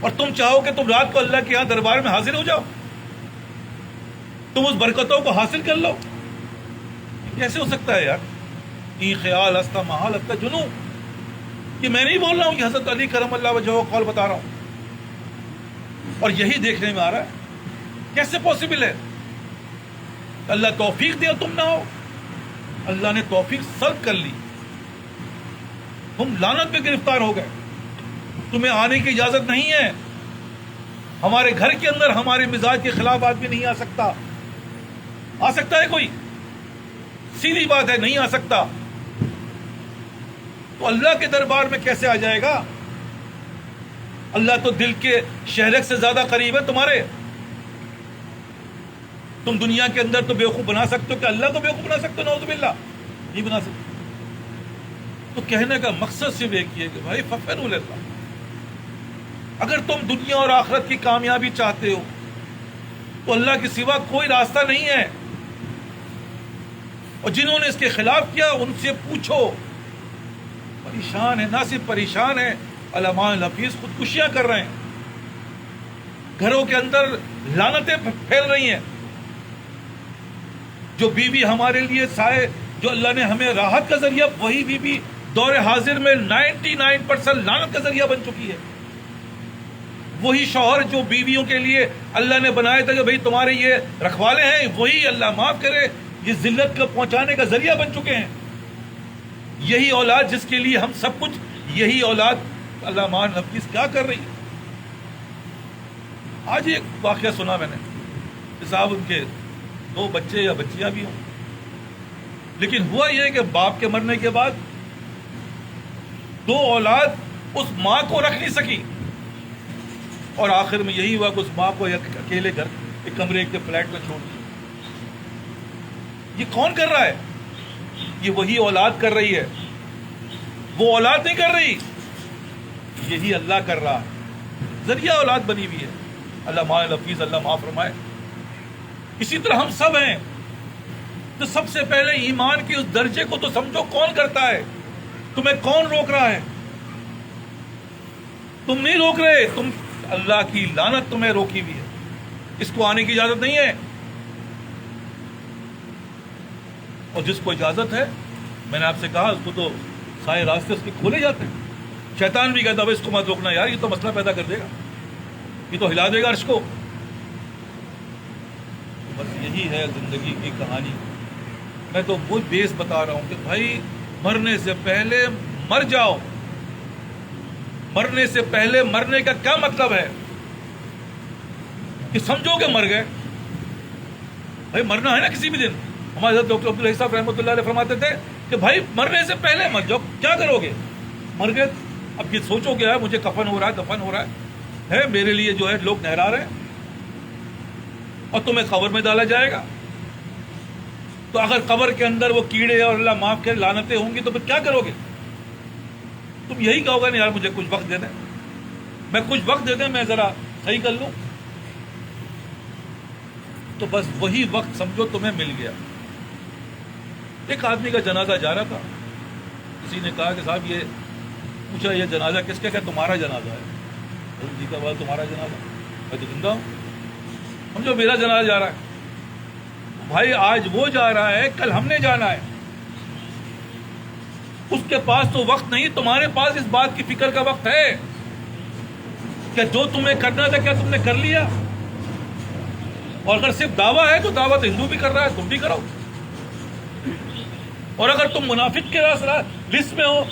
اور تم چاہو کہ تم رات کو اللہ کے یہاں دربار میں حاضر ہو جاؤ، تم اس برکتوں کو حاصل کر لو. کیسے ہو سکتا ہے یار؟ یہ خیال ہستا محال ہستا جنو، کہ میں نہیں بول رہا ہوں کہ حضرت علی کرم اللہ وجہہ قول بتا رہا ہوں، اور یہی دیکھنے میں آ رہا ہے. کیسے پاسبل ہے؟ اللہ توفیق دے تم نہ ہو. اللہ نے توفیق سلب کر لی، تم لعنت میں گرفتار ہو گئے، تمہیں آنے کی اجازت نہیں ہے. ہمارے گھر کے اندر ہمارے مزاج کے خلاف آدمی نہیں آ سکتا. آ سکتا ہے کوئی؟ سیدھی بات ہے، نہیں آ سکتا. تو اللہ کے دربار میں کیسے آ جائے گا؟ اللہ تو دل کے شہرک سے زیادہ قریب ہے تمہارے. تم دنیا کے اندر تو بیوقوف بنا سکتے ہو، کہ اللہ کو بیوقوف بنا سکتے ہو؟ نعوذ باللہ، نہیں بنا سکتے. تو کہنے کا مقصد صرف ایک ہی ہے کہ بھائی فخروا للہ، اگر تم دنیا اور آخرت کی کامیابی چاہتے ہو تو اللہ کے سوا کوئی راستہ نہیں ہے. اور جنہوں نے اس کے خلاف کیا ان سے پوچھو. پریشان ہے، نہ صرف پریشان ہے، علماء الحفیظ خودکشیاں کر رہے ہیں، گھروں کے اندر لعنتیں پھیل رہی ہیں. جو بیوی ہمارے لیے سائے، جو اللہ نے ہمیں راحت کا ذریعہ، وہی بیوی دور حاضر میں 99% لعنت کا ذریعہ بن چکی ہے. وہی شوہر جو بیویوں کے لیے اللہ نے بنایا تھا کہ بھئی تمہارے یہ رکھوالے ہیں، وہی اللہ معاف کرے یہ ذلت کو پہنچانے کا ذریعہ بن چکے ہیں. یہی اولاد جس کے لیے ہم سب کچھ، یہی اولاد اللہ مان حفیظ کیا کر رہی ہے. آج ایک واقعہ سنا میں نے کہ صاحب ان کے 2 بچے یا بچیاں بھی ہوں، لیکن ہوا یہ کہ باپ کے مرنے کے بعد 2 اولاد اس ماں کو رکھ نہیں سکی، اور آخر میں یہی ہوا کہ اس ماں کو ایک اکیلے گھر، ایک کمرے کے فلیٹ میں چھوڑ دیا. یہ کون کر رہا ہے؟ یہ وہی اولاد کر رہی ہے. وہ اولاد نہیں کر رہی، یہی اللہ کر رہا ہے، ذریعہ اولاد بنی ہوئی ہے. اللہ مان حفیظ، اللہ معاف فرمائے. اسی طرح ہم سب ہیں. تو سب سے پہلے ایمان کے اس درجے کو تو سمجھو کون کرتا ہے. تمہیں کون روک رہا ہے؟ تم نہیں روک رہے، تم، اللہ کی لعنت تمہیں روکی ہوئی ہے. اس کو آنے کی اجازت نہیں ہے. اور جس کو اجازت ہے، میں نے آپ سے کہا، اس کو تو سارے راستے اس کے کھولے جاتے ہیں. شیطان بھی کہتا ہے اس کو مت روکنا یار، یہ تو مسئلہ پیدا کر دے گا، یہ تو ہلا دے گا عرش کو. بس یہی ہے زندگی کی کہانی. میں تو وہ بیس بتا رہا ہوں کہ بھائی مرنے سے پہلے مر جاؤ. مرنے سے پہلے مرنے کا کیا مطلب ہے؟ کہ سمجھو کہ مر گئے. بھائی مرنا ہے نا کسی بھی دن. ہمارے حضرت ڈاکٹر عبداللہ صاحب رحمۃ اللہ علیہ فرماتے تھے کہ بھائی مرنے سے پہلے مر جاؤ. کیا کرو گے؟ مر گئے. اب یہ سوچو کہ ہے مجھے کفن ہو رہا ہے، دفن ہو رہا ہے، میرے لیے جو ہے لوگ نہرا رہے ہیں، اور تمہیں قبر میں ڈالا جائے گا. تو اگر قبر کے اندر وہ کیڑے اور اللہ معاف کرے لعنتیں ہوں گی تو پھر کیا کرو گے؟ تم یہی کہو گے نا یار مجھے کچھ وقت دے دیں، میں کچھ وقت دے دیں، میں ذرا صحیح کر لوں. تو بس وہی وقت سمجھو تمہیں مل گیا. ایک آدمی کا جنازہ جا رہا تھا. کسی نے کہا کہ صاحب یہ پوچھا یہ جنازہ کس کا؟ کہ تمہارا جنازہ ہے. حضرت جی کا بات تمہارا جنازہ؟ میں تو زندہ ہوں. سمجھو میرا جنازہ جا رہا ہے. بھائی آج وہ جا رہا ہے، کل ہم نے جانا ہے. اس کے پاس تو وقت نہیں، تمہارے پاس اس بات کی فکر کا وقت ہے کہ جو تمہیں کرنا تھا کیا تم نے کر لیا؟ اور اگر صرف دعویٰ ہے تو دعویٰ تو ہندو بھی کر رہا ہے، تم بھی کرو. اور اگر تم منافق کے لسٹ میں ہو،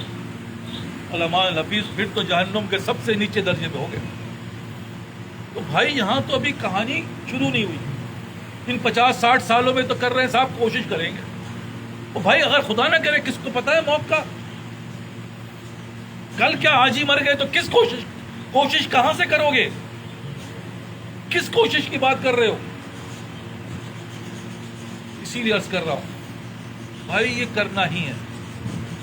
علماء الحفیظ، پھر تو جہنم کے سب سے نیچے درجے میں ہوگے. تو بھائی یہاں تو ابھی کہانی شروع نہیں ہوئی. ان 50-60 سالوں میں تو کر رہے ہیں صاحب، کوشش کریں گے. تو بھائی اگر خدا نہ کرے، کس کو پتا ہے موت کا؟ کل کیا آج ہی مر گئے تو کس کوشش کہاں سے کرو گے؟ کس کوشش کی بات کر رہے ہو؟ اسی لیے عرض کر رہا ہوں بھائی یہ کرنا ہی ہے،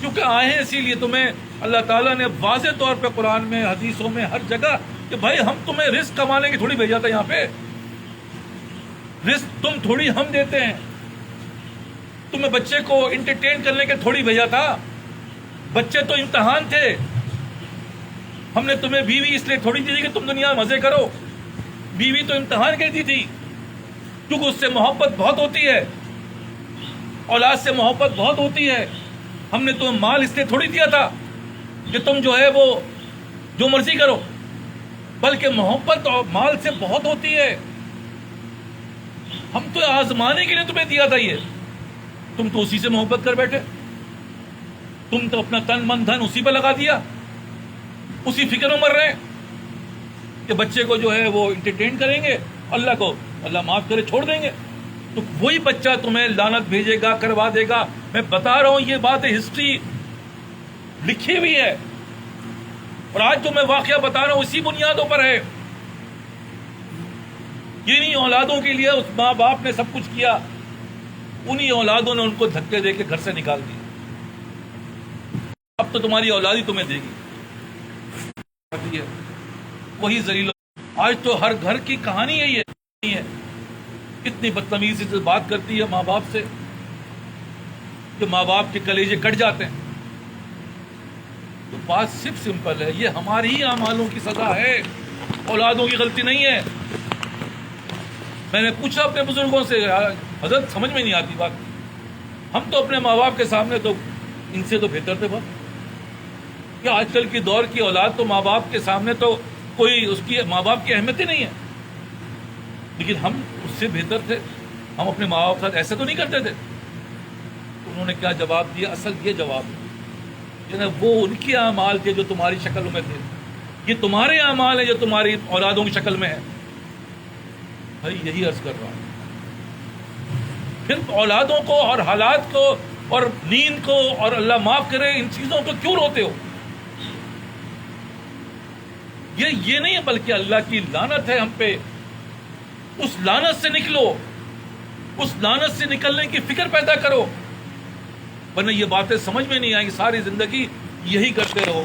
کیونکہ آئے ہیں اسی لیے. تمہیں اللہ تعالیٰ نے واضح طور پہ قرآن میں، حدیثوں میں، ہر جگہ کہ بھائی ہم تمہیں رزق کمانے کی تھوڑی بھیجا تھا. یہاں پہ رزق تم تھوڑی ہم دیتے ہیں. تمہیں بچے کو انٹرٹین کرنے کے تھوڑی بھیجا تھا. بچے تو امتحان تھے. ہم نے تمہیں بیوی اس لیے تھوڑی دی تھی کہ تم دنیا میں مزے کرو. بیوی تو امتحان کے دی تھی, کیونکہ اس سے محبت بہت ہوتی ہے, اولاد سے محبت بہت ہوتی ہے. ہم نے تمہیں مال اس لیے تھوڑی دیا تھا کہ تم جو ہے وہ جو مرضی کرو, بلکہ محبت اور مال سے بہت ہوتی ہے. ہم تو آزمانے کے لیے تمہیں دیا تھا یہ, تم تو اسی سے محبت کر بیٹھے. تم تو اپنا تن من دھن اسی پہ لگا دیا, اسی فکر میں مر رہے کہ بچے کو جو ہے وہ انٹرٹین کریں گے, اللہ معاف کرے چھوڑ دیں گے. تو وہی بچہ تمہیں لعنت بھیجے گا, کروا دے گا. میں بتا رہا ہوں, یہ بات ہسٹری لکھی ہوئی ہے, اور آج جو میں واقعہ بتا رہا ہوں اسی بنیادوں پر ہے. انہی اولادوں کے لیے اس ماں باپ نے سب کچھ کیا, انہی اولادوں نے ان کو دھکے دے کے گھر سے نکال دیا. اب تو تمہاری اولاد ہی تمہیں دے گی, وہی ذلیل. آج تو ہر گھر کی کہانی یہی ہے. اتنی بدتمیزی سے بات کرتی ہے ماں باپ سے کہ ماں باپ کے کلیجے کٹ جاتے ہیں. تو بات صرف سمپل ہے, یہ ہماری ہی اعمالوں کی سزا ہے, اولادوں کی غلطی نہیں ہے. میں نے پوچھا اپنے بزرگوں سے, حضرت سمجھ میں نہیں آتی بات, ہم تو اپنے ماں باپ کے سامنے تو ان سے تو بہتر تھے بات. کہ آج کل کی دور کی اولاد تو ماں باپ کے سامنے تو کوئی اس کی ماں باپ کی اہمیت ہی نہیں ہے, لیکن ہم اس سے بہتر تھے. ہم اپنے ماں باپ کے ساتھ ایسے تو نہیں کرتے تھے. انہوں نے کیا جواب دیا؟ اصل یہ جواب ہے, وہ ان کے اعمال تھے جو تمہاری شکل میں تھے, یہ تمہارے اعمال ہیں جو تمہاری اولادوں کی شکل میں ہے. بھائی یہی عرض کر رہا ہوں. پھر اولادوں کو اور حالات کو اور نیند کو اور اللہ معاف کرے ان چیزوں کو کیوں روتے ہو؟ یہ نہیں ہے, بلکہ اللہ کی لعنت ہے ہم پہ. اس لعنت سے نکلو, اس لعنت سے نکلنے کی فکر پیدا کرو, ورنہ یہ باتیں سمجھ میں نہیں آئیں گی. ساری زندگی یہی کرتے رہو.